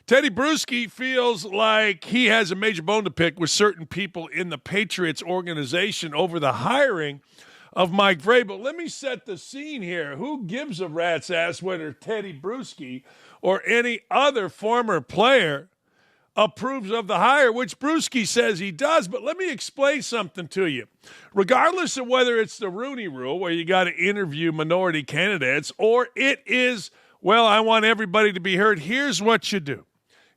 Tedy Bruschi feels like he has a major bone to pick with certain people in the Patriots organization over the hiring of Mike Vrabel. Let me set the scene here. Who gives a rat's ass whether Tedy Bruschi or any other former player approves of the hire, which Bruschi says he does, but let me explain something to you. Regardless of whether it's the Rooney Rule, where you got to interview minority candidates, or it is, well, I want everybody to be heard, here's what you do.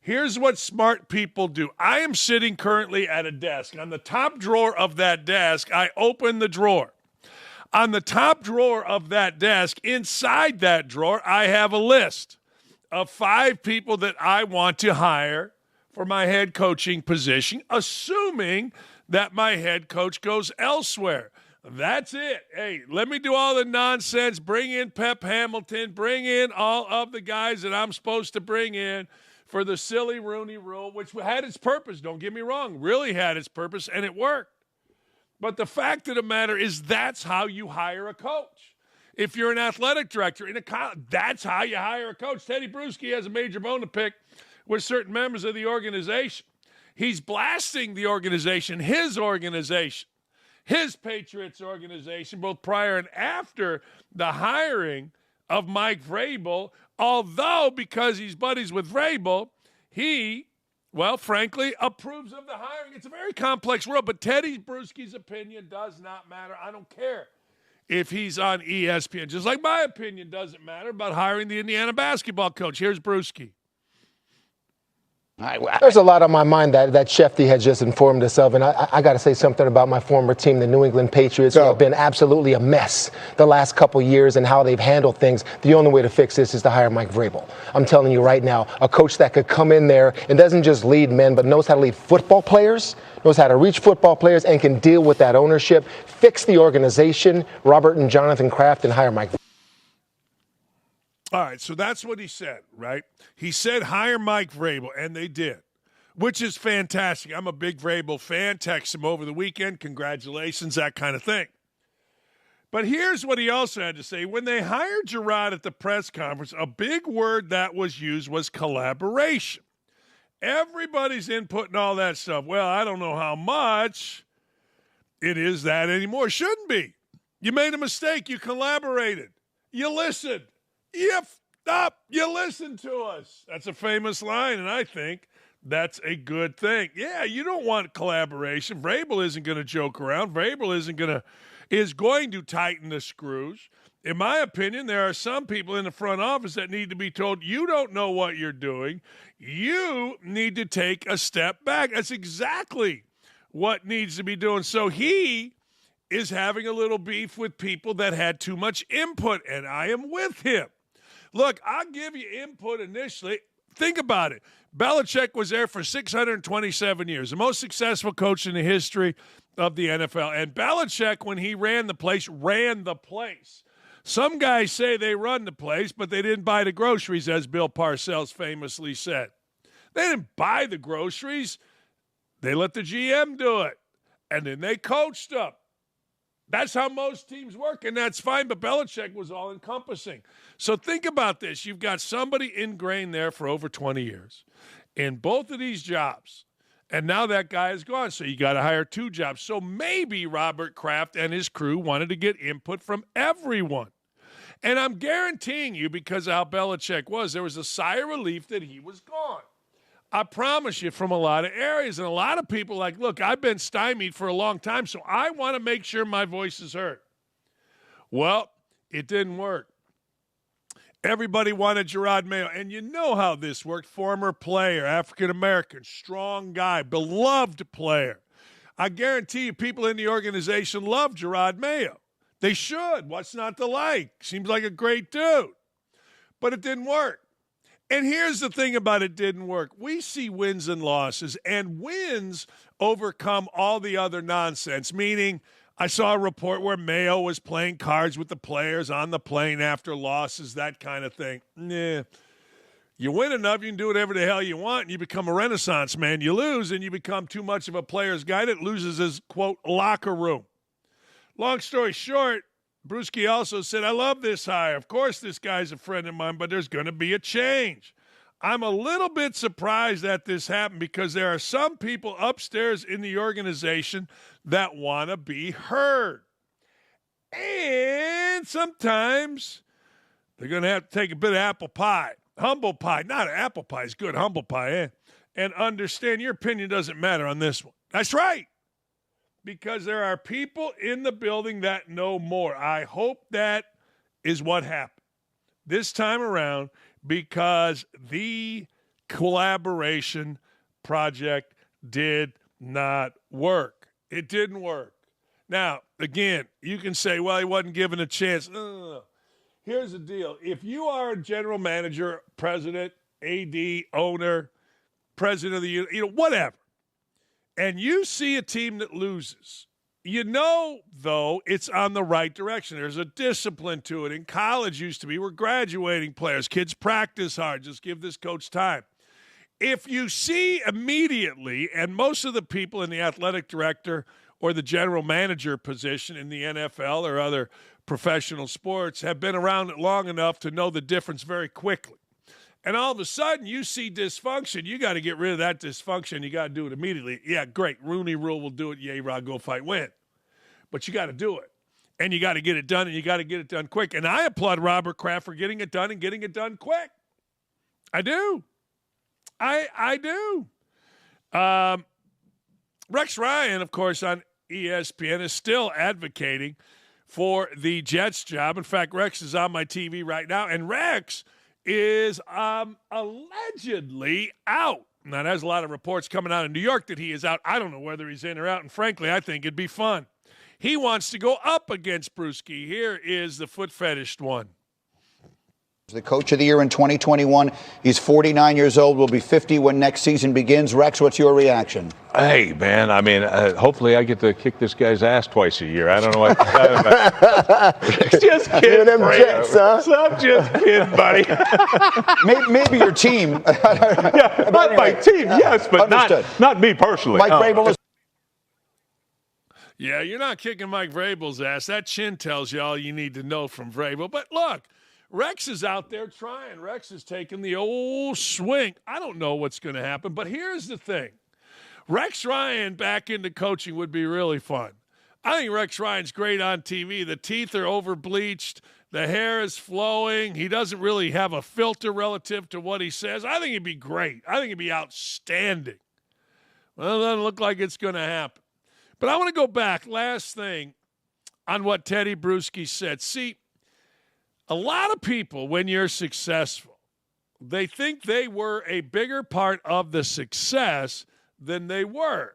Here's what smart people do. I am sitting currently at a desk. On the top drawer of that desk, I open the drawer. On the top drawer of that desk, inside that drawer, I have a list of 5 people that I want to hire for my head coaching position, assuming that my head coach goes elsewhere. That's it. Hey, let me do all the nonsense. Bring in Pep Hamilton. Bring in all of the guys that I'm supposed to bring in for the silly Rooney Rule, which had its purpose, don't get me wrong, really had its purpose, and it worked. But the fact of the matter is that's how you hire a coach. If you're an athletic director in a college, that's how you hire a coach. Tedy Bruschi has a major bone to pick with certain members of the organization. He's blasting the organization, his Patriots organization, both prior and after the hiring of Mike Vrabel, although because he's buddies with Vrabel, he, well, frankly, approves of the hiring. It's a very complex world, but Tedy Bruschi's opinion does not matter. I don't care if he's on ESPN, just like my opinion doesn't matter about hiring the Indiana basketball coach. Here's Bruschi. There's a lot on my mind that Shefty had just informed us of, and I got to say something about my former team, the New England Patriots, who have been absolutely a mess the last couple years and how they've handled things. The only way to fix this is to hire Mike Vrabel. I'm telling you right now, a coach that could come in there and doesn't just lead men, but knows how to lead football players, knows how to reach football players, and can deal with that ownership, fix the organization, Robert and Jonathan Kraft, and hire Mike Vrabel. All right, so that's what he said, right? He said hire Mike Vrabel, and they did, which is fantastic. I'm a big Vrabel fan. Text him over the weekend. Congratulations, that kind of thing. But here's what he also had to say. When they hired Gerard at the press conference, a big word that was used was collaboration. Everybody's input and all that stuff. Well, I don't know how much it is that anymore. Shouldn't be. You made a mistake. You collaborated. You listened. You listen to us. That's a famous line, and I think that's a good thing. Yeah, you don't want collaboration. Vrabel isn't going to joke around. Vrabel is going to tighten the screws. In my opinion, there are some people in the front office that need to be told, you don't know what you're doing. You need to take a step back. That's exactly what needs to be doing. So he is having a little beef with people that had too much input, and I am with him. Look, I'll give you input initially. Think about it. Belichick was there for 627 years, the most successful coach in the history of the NFL. And Belichick, when he ran the place, ran the place. Some guys say they run the place, but they didn't buy the groceries, as Bill Parcells famously said. They didn't buy the groceries. They let the GM do it. And then they coached them. That's how most teams work, and that's fine, but Belichick was all-encompassing. So think about this. You've got somebody ingrained there for over 20 years in both of these jobs, and now that guy is gone, so you got to hire 2 jobs. So maybe Robert Kraft and his crew wanted to get input from everyone. And I'm guaranteeing you, because of how Belichick was, there was a sigh of relief that he was gone. I promise you, from a lot of areas. And a lot of people like, look, I've been stymied for a long time, so I want to make sure my voice is heard. Well, it didn't work. Everybody wanted Gerard Mayo. And you know how this worked. Former player, African-American, strong guy, beloved player. I guarantee you people in the organization love Gerard Mayo. They should. What's not to like? Seems like a great dude. But it didn't work. And here's the thing about it didn't work. We see wins and losses, and wins overcome all the other nonsense, meaning I saw a report where Mayo was playing cards with the players on the plane after losses, that kind of thing. Nah. You win enough, you can do whatever the hell you want, and you become a Renaissance man. You lose, and you become too much of a player's guy that loses his, quote, locker room. Long story short, Bruschi also said, I love this hire. Of course, this guy's a friend of mine, but there's going to be a change. I'm a little bit surprised that this happened because there are some people upstairs in the organization that want to be heard. And sometimes they're going to have to take a bit of apple pie. Humble pie. Not apple pie is good. Humble pie, and understand your opinion doesn't matter on this one. That's right. Because there are people in the building that know more. I hope that is what happened this time around, because the collaboration project did not work. It didn't work. Now, again, you can say, well, he wasn't given a chance. No. Here's the deal. If you are a general manager, president, AD, owner, president of the, whatever, and you see a team that loses, though, it's on the right direction. There's a discipline to it. In college used to be, we're graduating players. Kids practice hard. Just give this coach time. If you see immediately, and most of the people in the athletic director or the general manager position in the NFL or other professional sports have been around long enough to know the difference very quickly. And all of a sudden, you see dysfunction. You got to get rid of that dysfunction. You got to do it immediately. Yeah, great. Rooney Rule will do it. Yay, Rod, go fight, win. But you got to do it. And you got to get it done, and you got to get it done quick. And I applaud Robert Kraft for getting it done and getting it done quick. I do. I do. Rex Ryan, of course, on ESPN is still advocating for the Jets job. In fact, Rex is on my TV right now, and Rex is allegedly out. Now, there's a lot of reports coming out of New York that he is out. I don't know whether he's in or out, and frankly, I think it'd be fun. He wants to go up against Bruschi. Here is the foot fetished one. The coach of the year in 2021. He's 49 years old, will be 50 when next season begins. Rex, what's your reaction? Hey, man, I mean, hopefully I get to kick this guy's ass twice a year. I don't know what you're talking about. Just kidding. Them Jets, huh? I'm just kidding, buddy. Maybe your team. Yeah, not my team, yes, but not me personally. Mike Vrabel is. Yeah, you're not kicking Mike Vrabel's ass. That chin tells you all you need to know from Vrabel. But look, Rex is out there trying. Rex is taking the old swing. I don't know what's going to happen, but here's the thing. Rex Ryan back into coaching would be really fun. I think Rex Ryan's great on TV. The teeth are over-bleached. The hair is flowing. He doesn't really have a filter relative to what he says. I think he'd be great. I think he'd be outstanding. Well, it doesn't look like it's going to happen. But I want to go back, last thing, on what Tedy Bruschi said. See, a lot of people, when you're successful, they think they were a bigger part of the success than they were.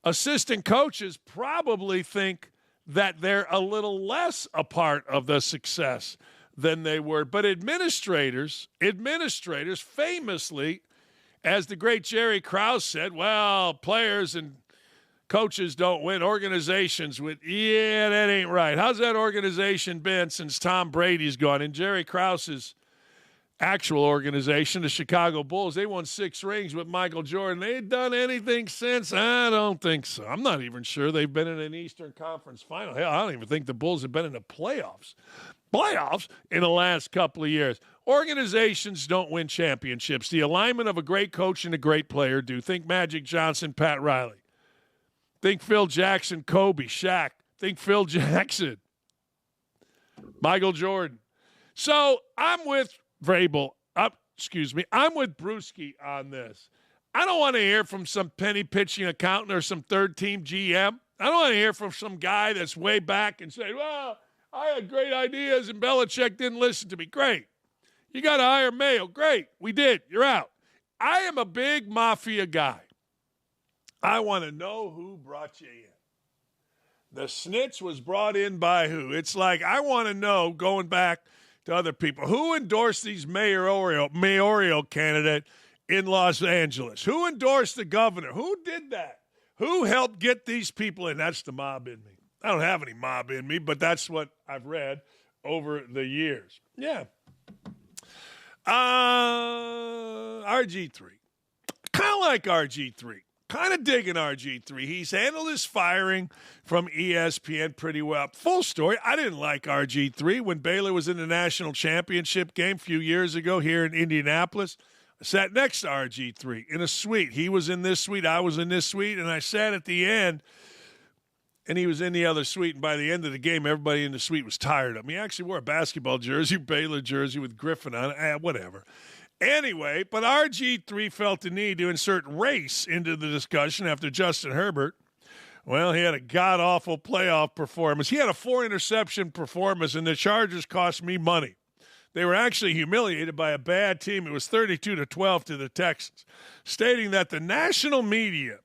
Assistant coaches probably think that they're a little less a part of the success than they were. But administrators famously, as the great Jerry Krause said, well, players and coaches don't win, organizations win. Yeah, that ain't right. How's that organization been since Tom Brady's gone? And Jerry Krause's actual organization, the Chicago Bulls, they won 6 rings with Michael Jordan. They done anything since? I don't think so. I'm not even sure they've been in an Eastern Conference final. Hell, I don't even think the Bulls have been in the playoffs in the last couple of years. Organizations don't win championships. The alignment of a great coach and a great player do. Think Magic Johnson, Pat Riley. Think Phil Jackson, Kobe, Shaq. Think Phil Jackson, Michael Jordan. So I'm with Vrabel. I'm with Bruschi on this. I don't want to hear from some penny pitching accountant or some third-team GM. I don't want to hear from some guy that's way back and say, well, I had great ideas and Belichick didn't listen to me. Great. You got to hire Mayo. Great. We did. You're out. I am a big mafia guy. I want to know who brought you in. The snitch was brought in by who? It's like I want to know, going back to other people, who endorsed these mayoral candidate in Los Angeles? Who endorsed the governor? Who did that? Who helped get these people in? That's the mob in me. I don't have any mob in me, but that's what I've read over the years. Yeah. RG3. Kind of like RG3. Kind of digging RG3. He's handled his firing from ESPN pretty well. Full story, I didn't like RG3 when Baylor was in the national championship game a few years ago here in Indianapolis. sat next to RG3 in a suite. He was in this suite, I was in this suite, and I sat at the end, and he was in the other suite. And by the end of the game, everybody in the suite was tired of him. He actually wore a basketball jersey, Baylor jersey with Griffin on it, whatever. Anyway, but RG3 felt the need to insert race into the discussion after Justin Herbert. Well, he had a god-awful playoff performance. He had a 4-interception performance, and the Chargers cost me money. They were actually humiliated by a bad team. It was 32-12 to the Texans, stating that the national media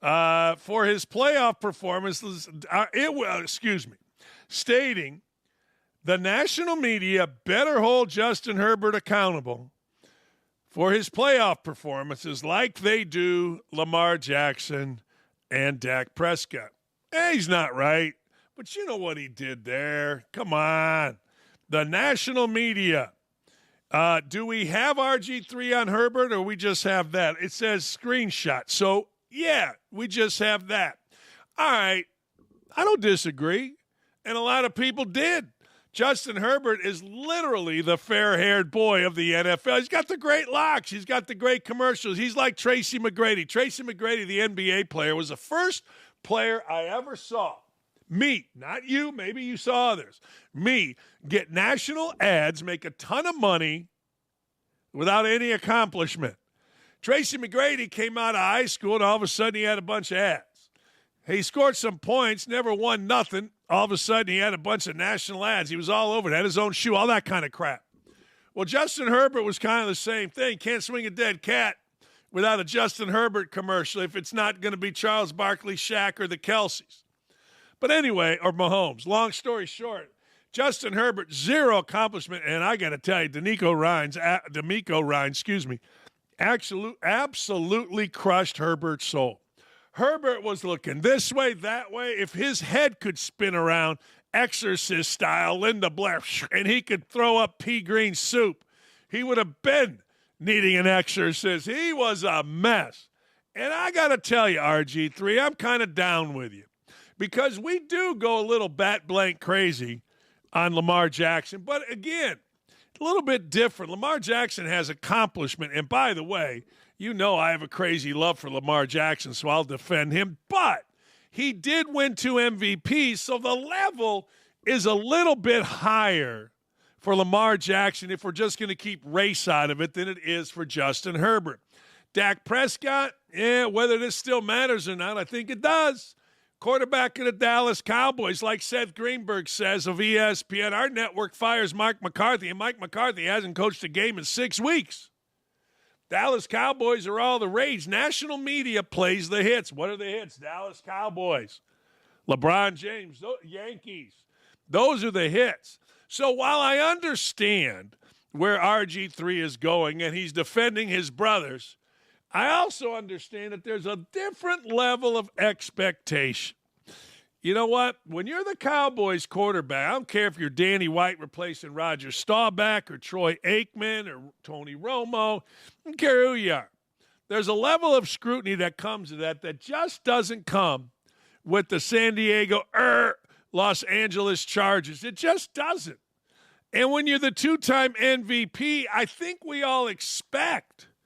for his playoff performance, stating the national media better hold Justin Herbert accountable for his playoff performances like they do Lamar Jackson and Dak Prescott. He's not right, but you know what he did there. Come on. The national media. Do we have RG3 on Herbert, or we just have that? It says screenshot. So, yeah, we just have that. All right. I don't disagree. And a lot of people did. Justin Herbert is literally the fair-haired boy of the NFL. He's got the great locks. He's got the great commercials. He's like Tracy McGrady. Tracy McGrady, the NBA player, was the first player I ever saw. Me, not you, maybe you saw others. Me, get national ads, make a ton of money without any accomplishment. Tracy McGrady came out of high school, and all of a sudden he had a bunch of ads. He scored some points, never won nothing. All of a sudden he had a bunch of national ads. He was all over it, had his own shoe, all that kind of crap. Well, Justin Herbert was kind of the same thing. Can't swing a dead cat without a Justin Herbert commercial if it's not going to be Charles Barkley, Shaq, or the Kelseys. But anyway, or Mahomes. Long story short, Justin Herbert, zero accomplishment. And I got to tell you, DeMeco Ryans, absolutely crushed Herbert's soul. Herbert was looking this way, that way. If his head could spin around, Exorcist style, Linda Blair, and he could throw up pea green soup, he would have been needing an exorcist. He was a mess. And I got to tell you, RG3, I'm kind of down with you. Because we do go a little bat blank crazy on Lamar Jackson. But again, a little bit different. Lamar Jackson has accomplishment. And by the way, you know I have a crazy love for Lamar Jackson, so I'll defend him. But he did win 2 MVPs, so the level is a little bit higher for Lamar Jackson if we're just going to keep race out of it than it is for Justin Herbert. Dak Prescott, whether this still matters or not, I think it does. Quarterback of the Dallas Cowboys, like Seth Greenberg says of ESPN, our network fires Mike McCarthy, and Mike McCarthy hasn't coached a game in 6 weeks. Dallas Cowboys are all the rage. National media plays the hits. What are the hits? Dallas Cowboys, LeBron James, Yankees. Those are the hits. So while I understand where RG3 is going and he's defending his brothers, I also understand that there's a different level of expectation. You know what? When you're the Cowboys quarterback, I don't care if you're Danny White replacing Roger Staubach or Troy Aikman or Tony Romo. I don't care who you are. There's a level of scrutiny that comes to that just doesn't come with the San Diego Los Angeles Chargers. It just doesn't. And when you're the 2-time MVP, I think we all expect –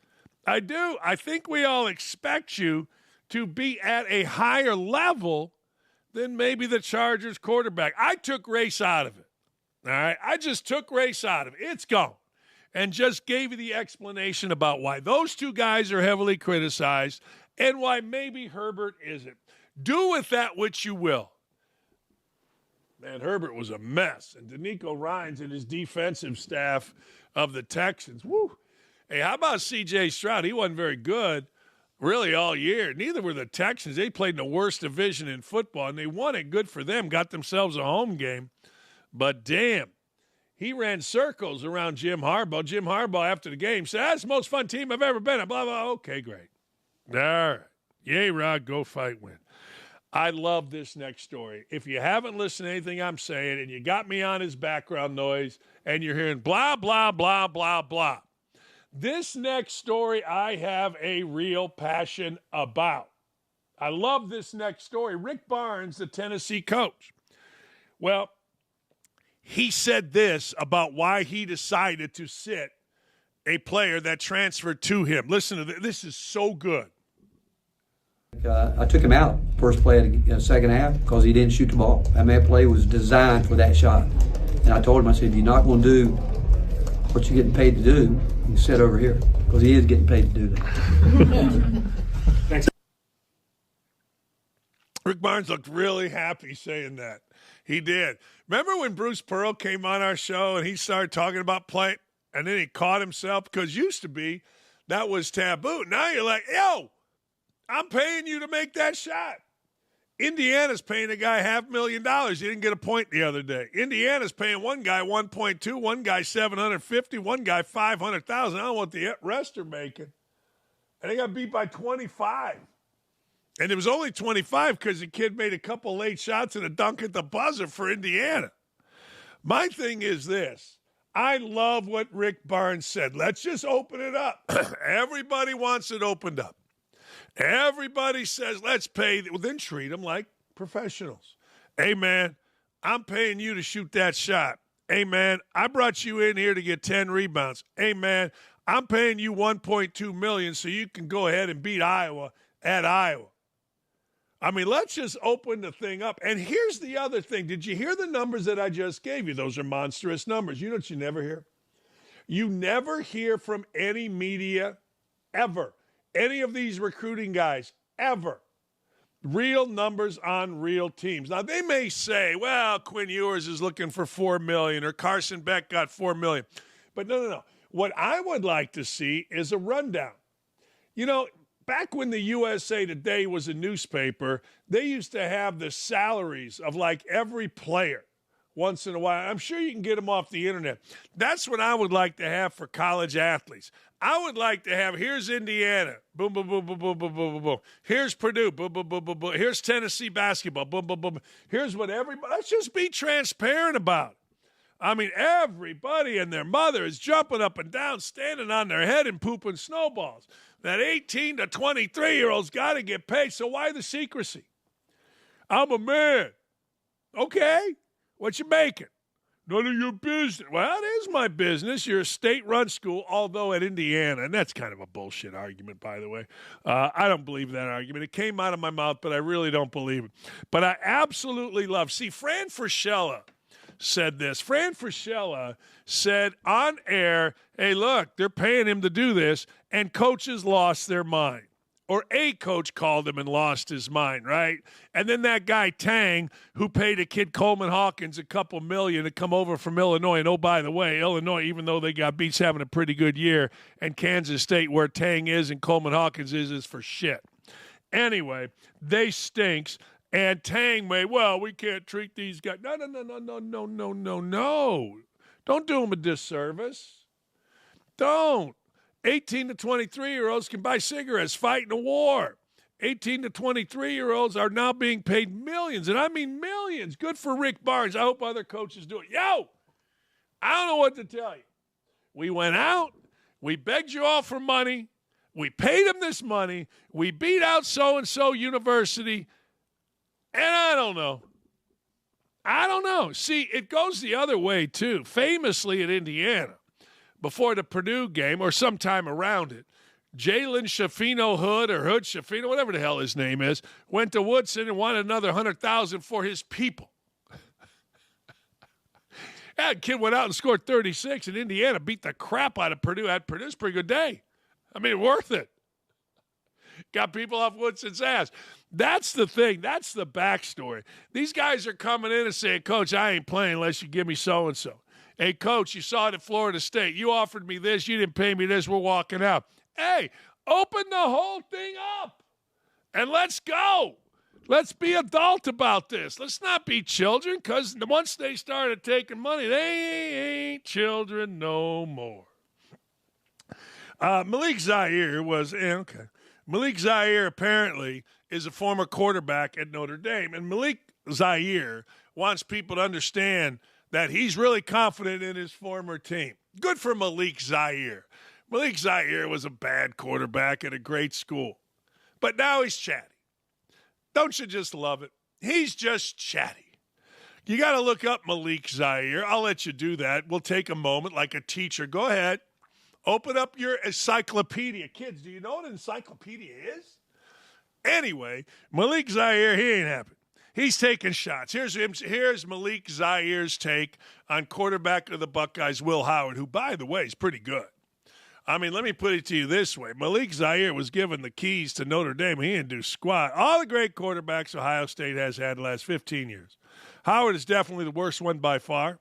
I do. I think we all expect you to be at a higher level than maybe the Chargers quarterback. I took race out of it. All right? I just took race out of it. It's gone. And just gave you the explanation about why those two guys are heavily criticized and why maybe Herbert isn't. Do with that which you will. Man, Herbert was a mess. And DeMeco Ryans and his defensive staff of the Texans, woo. Hey, how about C.J. Stroud? He wasn't very good really all year. Neither were the Texans. They played in the worst division in football, and they won it. Good for them. Got themselves a home game. But, damn, he ran circles around Jim Harbaugh. Jim Harbaugh, after the game, said, that's the most fun team I've ever been at. Blah, blah. Okay, great. All right. Yay, Rod. Go fight, win. I love this next story. If you haven't listened to anything I'm saying and you got me on his background noise and you're hearing blah, blah, blah, blah, blah, this next story I have a real passion about. I love this next story. Rick Barnes, the Tennessee coach. Well, he said this about why he decided to sit a player that transferred to him. Listen to this. This is so good. I took him out first play of the second half because he didn't shoot the ball. I mean, that play was designed for that shot. And I told him, I said, if you're not going to do what you're getting paid to do, you sit over here because he is getting paid to do that. Thanks. Rick Barnes looked really happy saying that. He did. Remember when Bruce Pearl came on our show and he started talking about play, and then he caught himself because used to be that was taboo. Now you're like, yo, I'm paying you to make that shot. Indiana's paying a guy $500,000. He didn't get a point the other day. Indiana's paying one guy 1.2, one guy 750, one guy 500,000. I don't know what the rest are making. And they got beat by 25. And it was only 25 because the kid made a couple late shots and a dunk at the buzzer for Indiana. My thing is this. I love what Rick Barnes said. Let's just open it up. Everybody wants it opened up. Everybody says, let's pay. Well, then treat them like professionals. Hey, man, I'm paying you to shoot that shot. Hey, man, I brought you in here to get 10 rebounds. Hey, man, I'm paying you $1.2 million so you can go ahead and beat Iowa at Iowa. I mean, let's just open the thing up. And here's the other thing. Did you hear the numbers that I just gave you? Those are monstrous numbers. You know what you never hear? You never hear from any media ever. Any of these recruiting guys, ever. Real numbers on real teams. Now, they may say, well, Quinn Ewers is looking for $4 million or Carson Beck got $4 million. But no. What I would like to see is a rundown. You know, back when the USA Today was a newspaper, they used to have the salaries of like every player once in a while. I'm sure you can get them off the internet. That's what I would like to have for college athletes. I would like to have, here's Indiana, boom, boom, boom, boom, boom, boom, boom, boom, boom. Here's Purdue, boom, boom, boom, boom, boom. Here's Tennessee basketball, boom, boom, boom. Here's what everybody, let's just be transparent about it. I mean, everybody and their mother is jumping up and down, standing on their head and pooping snowballs. That 18 to 23-year-old's got to get paid, so why the secrecy? I'm a man. Okay, what you making? None of your business. Well, it is my business. You're a state-run school, although at Indiana, and that's kind of a bullshit argument, by the way. I don't believe that argument. It came out of my mouth, but I really don't believe it. But I absolutely love. See, Fran Fraschilla said this. Fran Fraschilla said on air, hey, look, they're paying him to do this, and coaches lost their mind. Or a coach called him and lost his mind, right? And then that guy Tang, who paid a kid Coleman Hawkins a couple million to come over from Illinois. And oh, by the way, Illinois, even though they got beats, having a pretty good year, and Kansas State, where Tang is and Coleman Hawkins is for shit. Anyway, they stinks. And Tang may, well, we can't treat these guys. No. Don't do them a disservice. Don't. 18 to 23-year-olds can buy cigarettes, fighting a war. 18 to 23-year-olds are now being paid millions, and I mean millions. Good for Rick Barnes. I hope other coaches do it. Yo, I don't know what to tell you. We went out. We begged you all for money. We paid them this money. We beat out so-and-so university, and I don't know. See, it goes the other way, too. Famously at Indiana, before the Purdue game or sometime around it, Jalen Shafino Hood or Hood Shafino, whatever the hell his name is, went to Woodson and wanted another $100,000 for his people. That kid went out and scored 36, and Indiana beat the crap out of Purdue. Had Purdue's a pretty good day. I mean, worth it. Got people off Woodson's ass. That's the thing. That's the backstory. These guys are coming in and saying, Coach, I ain't playing unless you give me so-and-so. Hey, Coach, you saw it at Florida State. You offered me this. You didn't pay me this. We're walking out. Hey, open the whole thing up and let's go. Let's be adult about this. Let's not be children, because once they started taking money, they ain't children no more. Malik Zaire was okay. Malik Zaire apparently is a former quarterback at Notre Dame, and Malik Zaire wants people to understand that he's really confident in his former team. Good for Malik Zaire. Malik Zaire was a bad quarterback at a great school, but now he's chatty. Don't you just love it? He's just chatty. You got to look up Malik Zaire. I'll let you do that. We'll take a moment like a teacher. Go ahead. Open up your encyclopedia. Kids, do you know what an encyclopedia is? Anyway, Malik Zaire, he ain't happy. He's taking shots. Here's Malik Zaire's take on quarterback of the Buckeyes, Will Howard, who, by the way, is pretty good. I mean, let me put it to you this way. Malik Zaire was given the keys to Notre Dame. He didn't do squat. All the great quarterbacks Ohio State has had the last 15 years. Howard is definitely the worst one by far.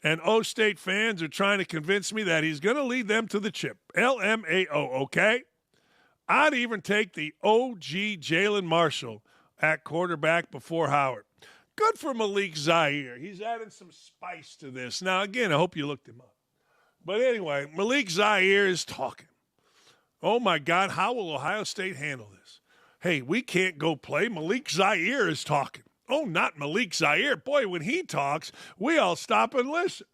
And O State fans are trying to convince me that he's going to lead them to the chip. LMAO, okay? I'd even take the OG Jalen Marshall at quarterback before Howard. Good for Malik Zaire. He's adding some spice to this. Now, again, I hope you looked him up. But anyway, Malik Zaire is talking. Oh, my God, how will Ohio State handle this? Hey, we can't go play. Malik Zaire is talking. Oh, not Malik Zaire. Boy, when he talks, we all stop and listen.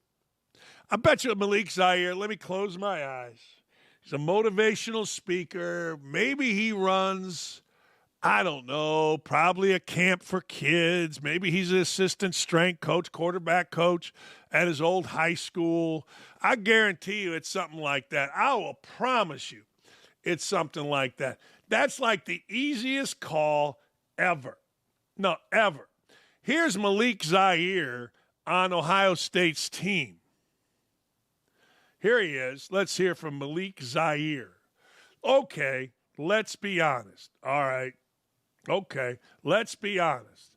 I bet you Malik Zaire, let me close my eyes. He's a motivational speaker. Maybe he runs, I don't know, probably a camp for kids. Maybe he's an assistant strength coach, quarterback coach at his old high school. I guarantee you it's something like that. I will promise you it's something like that. That's like the easiest call ever. No, ever. Here's Malik Zaire on Ohio State's team. Here he is. Let's hear from Malik Zaire. Okay, let's be honest. All right. Okay, let's be honest.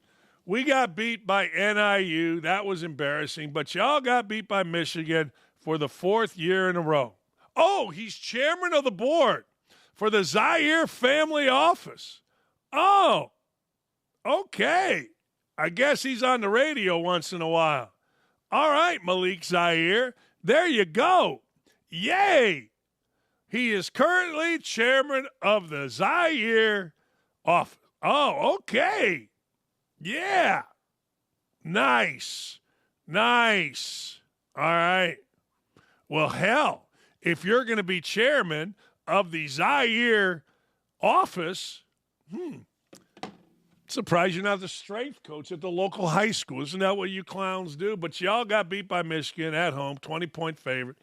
We got beat by NIU. That was embarrassing. But y'all got beat by Michigan for the 4th year in a row. Oh, he's chairman of the board for the Zaire family office. Oh, okay. I guess he's on the radio once in a while. All right, Malik Zaire. There you go. Yay. He is currently chairman of the Zaire office. Oh, okay. Yeah. Nice. Nice. All right. Well, hell, if you're going to be chairman of the Zaire office, surprised you're not the strength coach at the local high school. Isn't that what you clowns do? But y'all got beat by Michigan at home, 20-point favorite.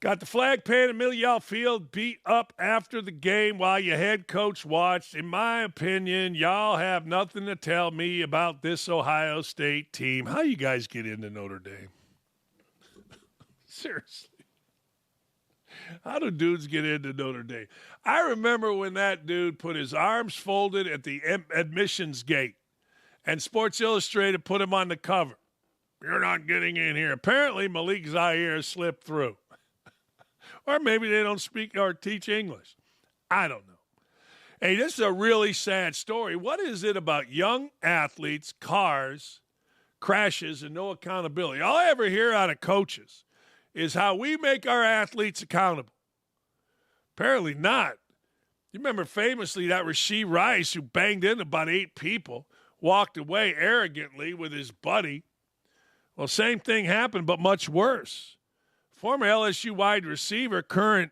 Got the flag painted in the middle of y'all field, beat up after the game while your head coach watched. In my opinion, y'all have nothing to tell me about this Ohio State team. How you guys get into Notre Dame? Seriously. How do dudes get into Notre Dame? I remember when that dude put his arms folded at the admissions gate, and Sports Illustrated put him on the cover. You're not getting in here. Apparently, Malik Zaire slipped through. Or maybe they don't speak or teach English. I don't know. Hey, this is a really sad story. What is it about young athletes, cars, crashes, and no accountability? All I ever hear out of coaches is how we make our athletes accountable. Apparently not. You remember famously that Rasheed Rice, who banged into about 8 people, walked away arrogantly with his buddy. Well, same thing happened, but much worse. Former LSU wide receiver, current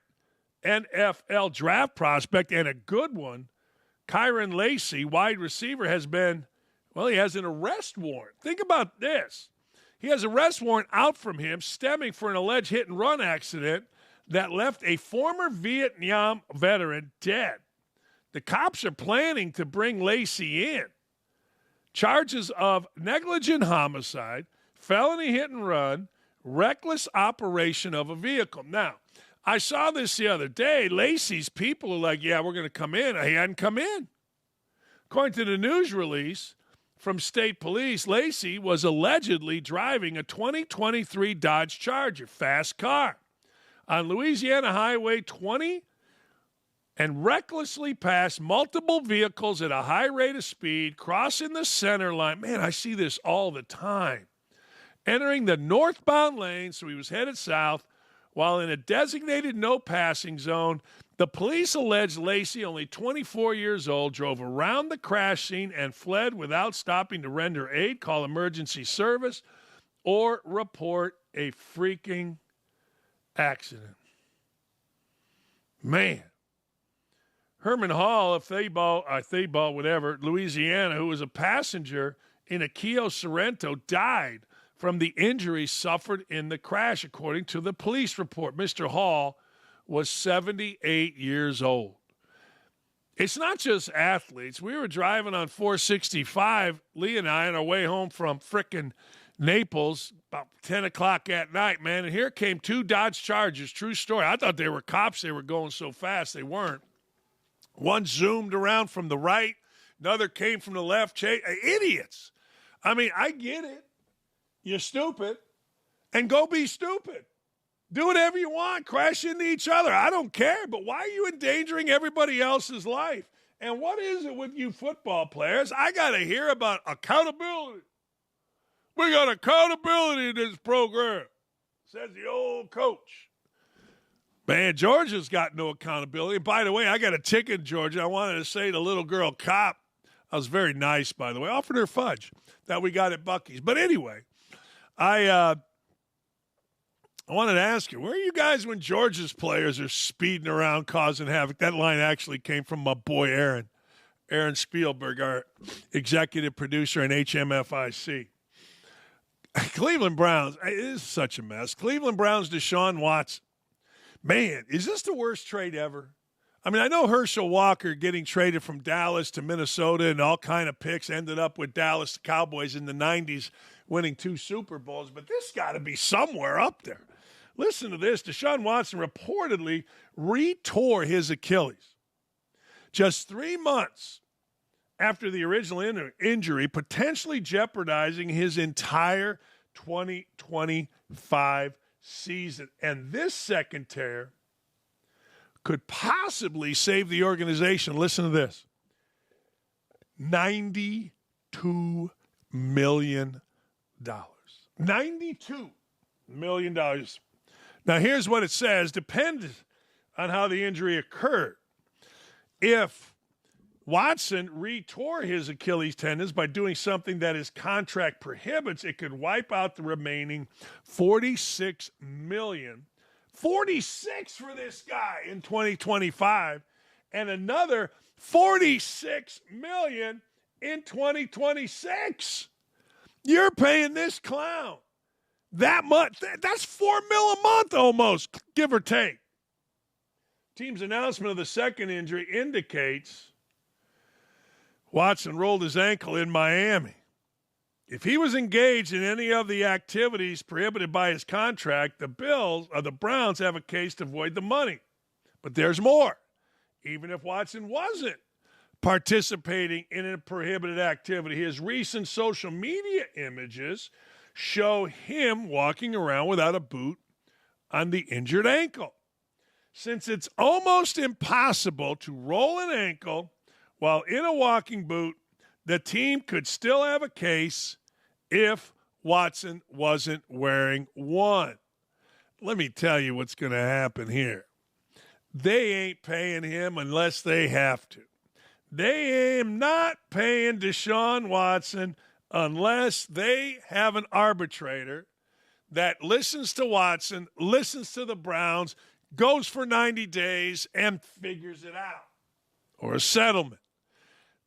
NFL draft prospect, and a good one, Kyren Lacy, wide receiver, he has an arrest warrant. Think about this. He has an arrest warrant out from him stemming for an alleged hit-and-run accident that left a former Vietnam veteran dead. The cops are planning to bring Lacy in. Charges of negligent homicide, felony hit-and-run, reckless operation of a vehicle. Now, I saw this the other day. Lacy's people are like, yeah, we're going to come in. He hadn't come in. According to the news release from state police, Lacy was allegedly driving a 2023 Dodge Charger, fast car, on Louisiana Highway 20 and recklessly passed multiple vehicles at a high rate of speed, crossing the center line. Man, I see this all the time. Entering the northbound lane, so he was headed south, while in a designated no-passing zone. The police allege Lacy, only 24 years old, drove around the crash scene and fled without stopping to render aid, call emergency service, or report a freaking accident. Man. Herman Hall of Thibodaux, whatever, Louisiana, who was a passenger in a Kia Sorento, died from the injuries suffered in the crash, according to the police report. Mr. Hall was 78 years old. It's not just athletes. We were driving on 465, Lee and I, on our way home from frickin' Naples, about 10 o'clock at night, man, and here came 2 Dodge Chargers. True story. I thought they were cops. They were going so fast. They weren't. One zoomed around from the right. Another came from the left. Idiots. I mean, I get it. You're stupid. And go be stupid. Do whatever you want. Crash into each other. I don't care. But why are you endangering everybody else's life? And what is it with you football players? I got to hear about accountability. We got accountability in this program, says the old coach. Man, Georgia's got no accountability. By the way, I got a ticket in Georgia. I wanted to say to the little girl cop, I was very nice, by the way, offered her fudge that we got at Buc-ee's. But anyway, I wanted to ask you, where are you guys when Georgia's players are speeding around causing havoc? That line actually came from my boy Aaron Spielberg, our executive producer in HMFIC. Cleveland Browns, it is such a mess. Cleveland Browns, Deshaun Watson. Man, is this the worst trade ever? I mean, I know Herschel Walker getting traded from Dallas to Minnesota and all kind of picks ended up with Dallas Cowboys in the 90s winning 2 Super Bowls, but this got to be somewhere up there. Listen to this. Deshaun Watson reportedly retore his Achilles just 3 months after the original injury, potentially jeopardizing his entire 2025 season. And this second tear could possibly save the organization. Listen to this. $92 million. $92 million. Now, here's what it says. Depends on how the injury occurred. If Watson retore his Achilles tendons by doing something that his contract prohibits, it could wipe out the remaining $46 million. 46 for this guy in 2025 and another $46 million in 2026. You're paying this clown that much. That's $4 million a month almost, give or take. Team's announcement of the second injury indicates Watson rolled his ankle in Miami. If he was engaged in any of the activities prohibited by his contract, the Browns have a case to void the money. But there's more. Even if Watson wasn't participating in a prohibited activity, his recent social media images show him walking around without a boot on the injured ankle. Since it's almost impossible to roll an ankle while in a walking boot, the team could still have a case if Watson wasn't wearing one. Let me tell you what's going to happen here. They ain't paying him unless they have to. They ain't not paying Deshaun Watson unless they have an arbitrator that listens to Watson, listens to the Browns, goes for 90 days, and figures it out. Or a settlement.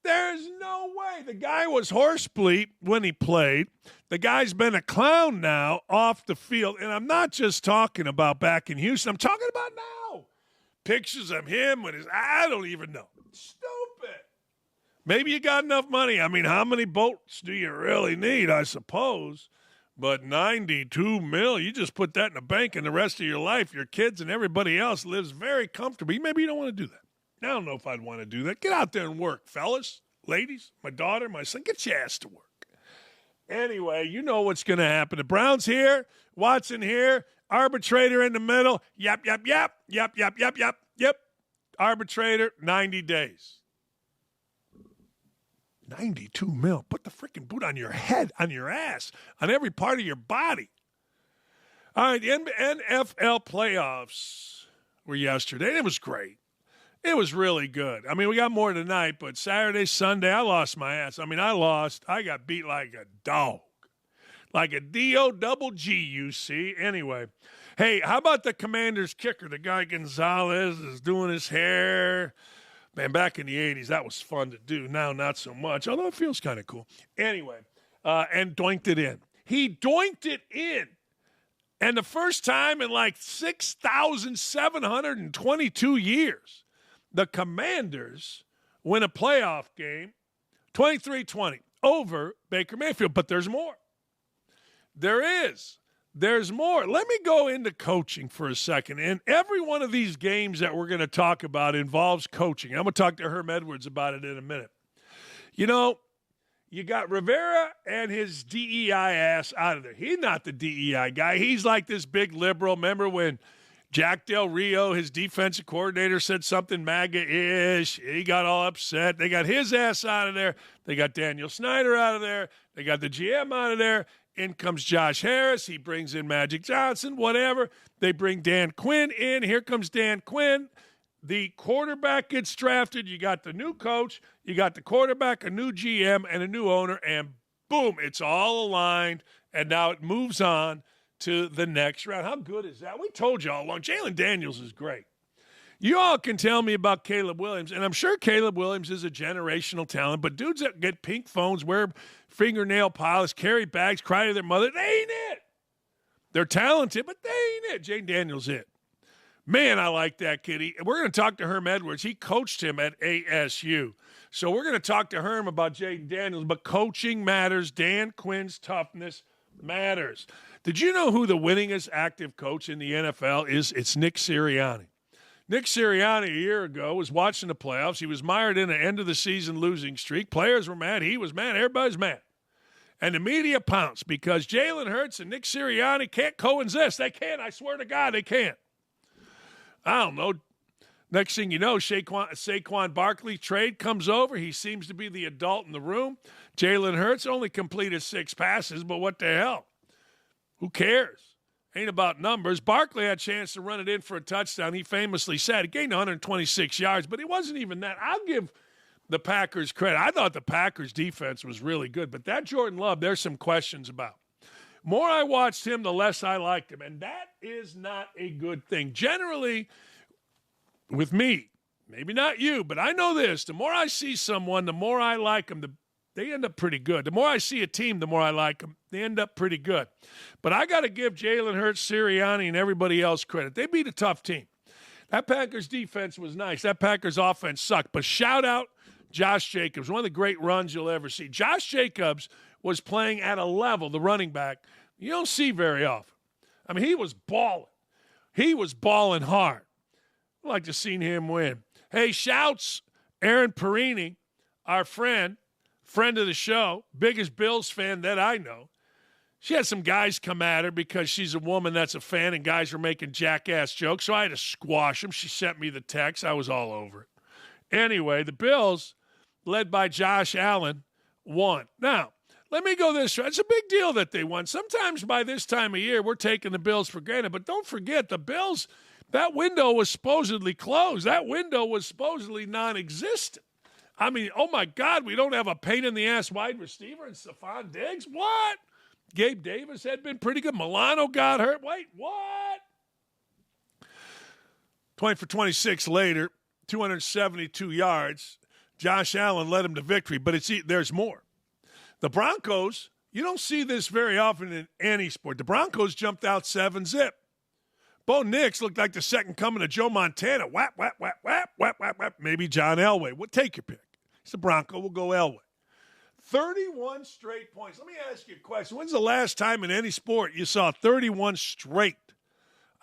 There's no way. The guy was horse bleep when he played. The guy's been a clown now off the field. And I'm not just talking about back in Houston. I'm talking about now. Pictures of him with his, I don't even know. Stupid. Maybe you got enough money. I mean, how many boats do you really need, I suppose? But $92 million, you just put that in the bank and the rest of your life, your kids and everybody else lives very comfortably. Maybe you don't want to do that. I don't know if I'd want to do that. Get out there and work, fellas, ladies, my daughter, my son. Get your ass to work. Anyway, you know what's going to happen. The Browns here, Watson here, arbitrator in the middle. Yep. Arbitrator, 90 days. 92 mil. Put the freaking boot on your head, on your ass, on every part of your body. All right, the NFL playoffs were yesterday, and it was great. It was really good. I mean, we got more tonight, but Saturday, Sunday, I lost my ass. I mean, I got beat like a dog. Like a D-O-double-G, you see. Anyway, hey, how about the Commanders kicker? The guy Gonzalez is doing his hair. Man, back in the 80s, that was fun to do. Now, not so much, although it feels kind of cool. Anyway, and doinked it in. He doinked it in. And the first time in like 6,722 years, the Commanders win a playoff game 23-20 over Baker Mayfield. But there's more. There's more. Let me go into coaching for a second. And every one of these games that we're going to talk about involves coaching. I'm going to talk to Herm Edwards about it in a minute. You know, you got Rivera and his DEI ass out of there. He's not the DEI guy. He's like this big liberal. Remember when Jack Del Rio, his defensive coordinator, said something MAGA-ish? He got all upset. They got his ass out of there. They got Daniel Snyder out of there. They got the GM out of there. In comes Josh Harris. He brings in Magic Johnson, whatever. They bring Dan Quinn in. Here comes Dan Quinn. The quarterback gets drafted. You got the new coach. You got the quarterback, a new GM, and a new owner. And boom, it's all aligned. And now it moves on to the next round. How good is that? We told you all along. Jalen Daniels is great. You all can tell me about Caleb Williams, and I'm sure Caleb Williams is a generational talent, but dudes that get pink phones, wear fingernail polish, carry bags, cry to their mother, they ain't it. They're talented, but they ain't it. Jalen Daniels it. Man, I like that kid. We're going to talk to Herm Edwards. He coached him at ASU. So we're going to talk to Herm about Jalen Daniels, but coaching matters. Dan Quinn's toughness matters. Did you know who the winningest active coach in the NFL is? It's Nick Sirianni. Nick Sirianni a year ago was watching the playoffs. He was mired in an end-of-the-season losing streak. Players were mad. He was mad. Everybody's mad. And the media pounced because Jalen Hurts and Nick Sirianni can't coexist. They can't. I swear to God, they can't. I don't know. Next thing you know, Saquon Barkley trade comes over. He seems to be the adult in the room. Jalen Hurts only completed 6 passes, but what the hell? Who cares? Ain't about numbers. Barkley had a chance to run it in for a touchdown. He famously said he gained 126 yards, but it wasn't even that. I'll give the Packers credit. I thought the Packers defense was really good, but that Jordan Love, there's some questions about. More I watched him, the less I liked him, and that is not a good thing. Generally, with me, maybe not you, but I know this. The more I see someone, the more I like them. They end up pretty good. The more I see a team, the more I like them. They end up pretty good. But I got to give Jalen Hurts, Sirianni, and everybody else credit. They beat a tough team. That Packers defense was nice. That Packers offense sucked. But shout out Josh Jacobs, one of the great runs you'll ever see. Josh Jacobs was playing at a level, the running back, you don't see very often. I mean, he was balling. He was balling hard. I'd like to see him win. Hey, shouts Aaron Perini, our friend of the show, biggest Bills fan that I know. She had some guys come at her because she's a woman that's a fan and guys were making jackass jokes, so I had to squash them. She sent me the text. I was all over it. Anyway, the Bills, led by Josh Allen, won. Now, let me go this way. It's a big deal that they won. Sometimes by this time of year, we're taking the Bills for granted, but don't forget, the Bills, that window was supposedly closed. That window was supposedly non-existent. I mean, oh, my God, we don't have a pain-in-the-ass wide receiver in Stephon Diggs? What? Gabe Davis had been pretty good. Milano got hurt. Wait, what? 20 for 26 later, 272 yards. Josh Allen led him to victory, but there's more. The Broncos, you don't see this very often in any sport. The Broncos jumped out 7-zip. Bo Nix looked like the second coming of Joe Montana. Whap, whap, whap, whap, whap, whap, whap. Maybe John Elway. Well, take your pick. It's the Bronco. We'll go Elway. 31 straight points. Let me ask you a question. When's the last time in any sport you saw 31 straight?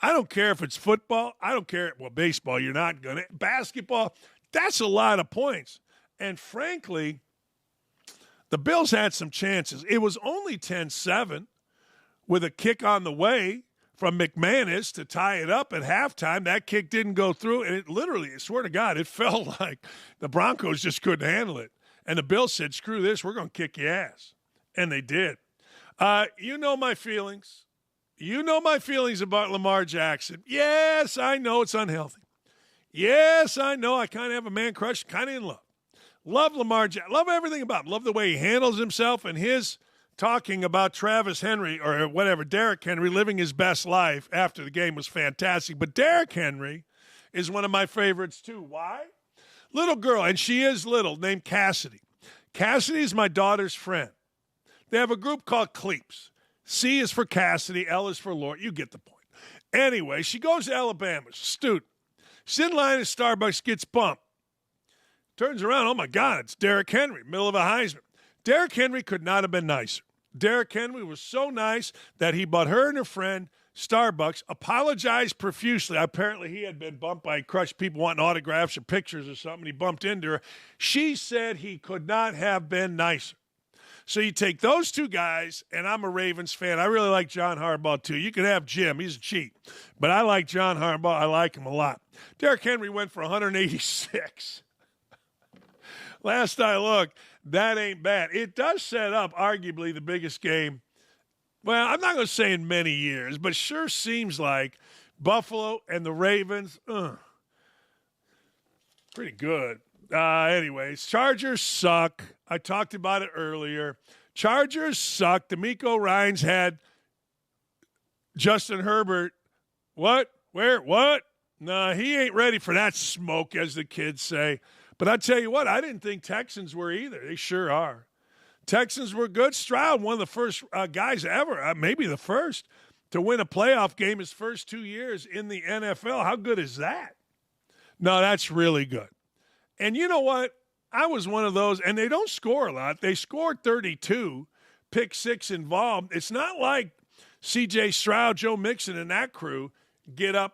I don't care if it's football. I don't care. Well, baseball, you're not going to. Basketball, that's a lot of points. And frankly, the Bills had some chances. It was only 10-7 with a kick on the way from McManus to tie it up at halftime. That kick didn't go through, and it literally, I swear to God, it felt like the Broncos just couldn't handle it. And the Bills said, screw this, we're going to kick your ass. And they did. You know my feelings. You know my feelings about Lamar Jackson. Yes, I know it's unhealthy. Yes, I know I kind of have a man crush, kind of in love. Love Lamar Jackson. Love everything about him. Love the way he handles himself and his talking about Travis Henry or whatever, Derrick Henry living his best life after the game was fantastic. But Derrick Henry is one of my favorites too. Why? Little girl, and she is little, named Cassidy. Cassidy is my daughter's friend. They have a group called Cleeps. C is for Cassidy. L is for Lord. You get the point. Anyway, she goes to Alabama. She's a student. She's in line at Starbucks, gets bumped. Turns around, oh my God, it's Derrick Henry, middle of a Heisman. Derrick Henry could not have been nicer. Derrick Henry was so nice that he bought her and her friend Starbucks, apologized profusely. Apparently he had been bumped by crushed people wanting autographs or pictures or something. He bumped into her. She said he could not have been nicer. So you take those two guys, and I'm a Ravens fan. I really like John Harbaugh, too. You could have Jim. He's a cheat. But I like John Harbaugh. I like him a lot. Derrick Henry went for 186. Last I looked, that ain't bad. It does set up arguably the biggest game. Well, I'm not going to say in many years, but sure seems like Buffalo and the Ravens, pretty good. Anyways, Chargers suck. I talked about it earlier. Chargers suck. DeMeco Ryans had Justin Herbert. What? Where? What? No, he ain't ready for that smoke, as the kids say. But I tell you what, I didn't think Texans were either. They sure are. Texans were good. Stroud, one of the first guys ever, maybe the first, to win a playoff game his first 2 years in the NFL. How good is that? No, that's really good. And you know what? I was one of those, and they don't score a lot. They scored 32, pick 6 involved. It's not like C.J. Stroud, Joe Mixon, and that crew get up,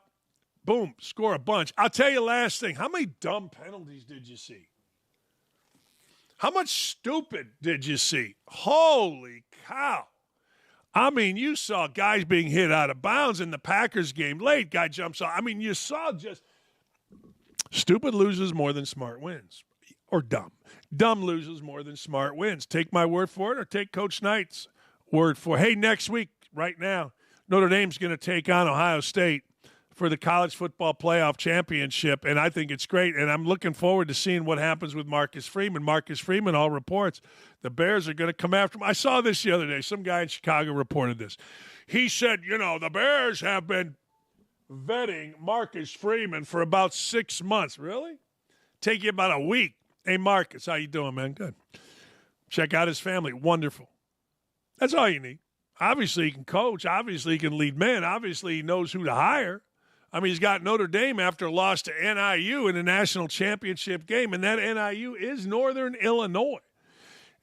boom, score a bunch. I'll tell you last thing. How many dumb penalties did you see? How much stupid did you see? Holy cow. I mean, you saw guys being hit out of bounds in the Packers game. Late guy jumps off. I mean, you saw just stupid loses more than smart wins. Or dumb. Dumb loses more than smart wins. Take my word for it or take Coach Knight's word for it. Hey, next week, right now, Notre Dame's going to take on Ohio State for the college football playoff championship, and I think it's great. And I'm looking forward to seeing what happens with Marcus Freeman. Marcus Freeman, all reports, the Bears are going to come after him. I saw this the other day. Some guy in Chicago reported this. He said, the Bears have been vetting Marcus Freeman for about 6 months. Really? Take you about a week. Hey, Marcus, how you doing, man? Good. Check out his family. Wonderful. That's all you need. Obviously, he can coach. Obviously, he can lead men. Obviously, he knows who to hire. I mean, he's got Notre Dame after a loss to NIU in a national championship game, and that NIU is Northern Illinois.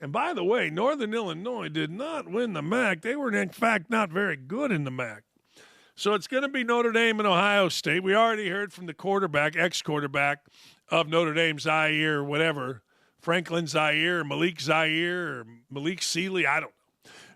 And by the way, Northern Illinois did not win the MAC. They were, in fact, not very good in the MAC. So it's going to be Notre Dame and Ohio State. We already heard from the quarterback, ex-quarterback of Notre Dame, Zaire, whatever, Franklin Zaire, Malik Zaire, or Malik Sealy, I don't know.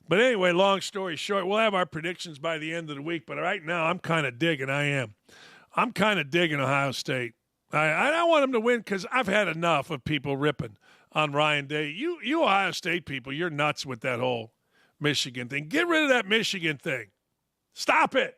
But anyway, long story short, we'll have our predictions by the end of the week. But right now, I'm kind of digging. I'm kind of digging Ohio State. I don't want them to win because I've had enough of people ripping on Ryan Day. You Ohio State people, you're nuts with that whole Michigan thing. Get rid of that Michigan thing. Stop it.